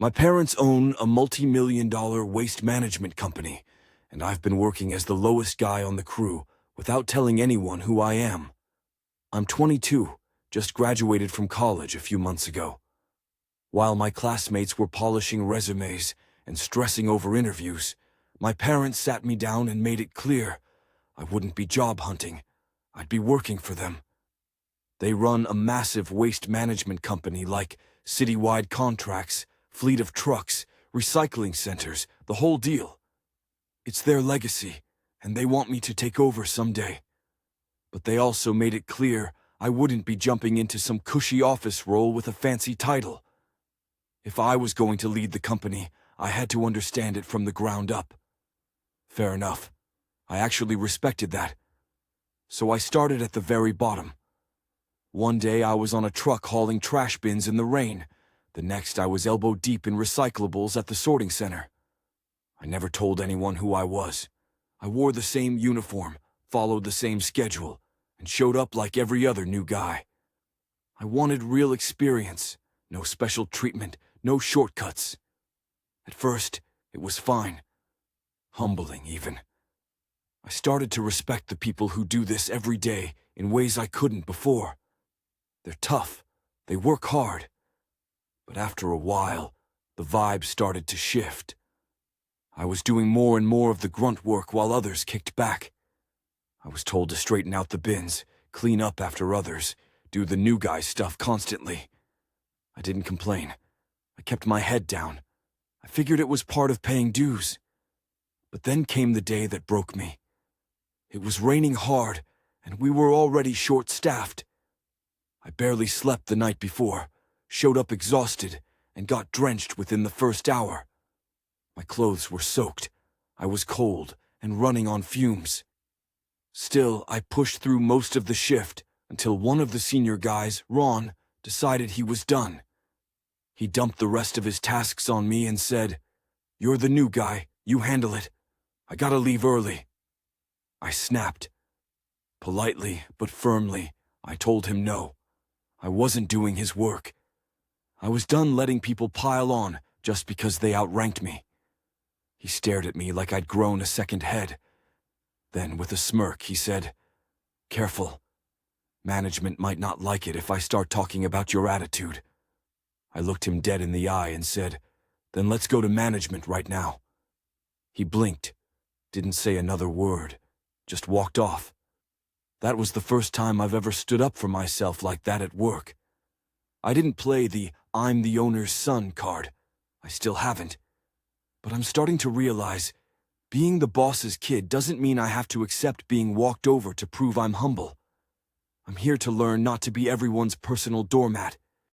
My parents own a multi-million-dollar waste management company, and I've been working as the lowest guy on the crew without telling anyone who I am. I'm 22, just graduated from college a few months ago. While my classmates were polishing resumes and stressing over interviews, my parents sat me down and made it clear I wouldn't be job hunting. I'd be working for them. They run a massive waste management company like citywide contracts, fleet of trucks, recycling centers, the whole deal. It's their legacy, and they want me to take over someday. But they also made it clear I wouldn't be jumping into some cushy office role with a fancy title. If I was going to lead the company, I had to understand it from the ground up. Fair enough. I actually respected that. So I started at the very bottom. One day I was on a truck hauling trash bins in the rain. The next I was elbow deep in recyclables at the sorting center. I never told anyone who I was. I wore the same uniform, followed the same schedule, and showed up like every other new guy. I wanted real experience, no special treatment, no shortcuts. At first, it was fine. Humbling, even. I started to respect the people who do this every day in ways I couldn't before. They're tough. They work hard. But after a while, the vibe started to shift. I was doing more and more of the grunt work while others kicked back. I was told to straighten out the bins, clean up after others, do the new guy stuff constantly. I didn't complain. I kept my head down. I figured it was part of paying dues. But then came the day that broke me. It was raining hard, and we were already short-staffed. I barely slept the night before, showed up exhausted, and got drenched within the first hour. My clothes were soaked. I was cold and running on fumes. Still, I pushed through most of the shift until one of the senior guys, Ron, decided he was done. He dumped the rest of his tasks on me and said, "You're the new guy, you handle it. I gotta leave early." I snapped. Politely but firmly, I told him no. I wasn't doing his work. I was done letting people pile on just because they outranked me. He stared at me like I'd grown a second head. Then, with a smirk, he said, "Careful. Management might not like it if I start talking about your attitude." I looked him dead in the eye and said, "Then let's go to management right now." He blinked, didn't say another word, just walked off. That was the first time I've ever stood up for myself like that at work. I didn't play the "I'm the owner's son" card. I still haven't. But I'm starting to realize being the boss's kid doesn't mean I have to accept being walked over to prove I'm humble. I'm here to learn not to be everyone's personal doormat.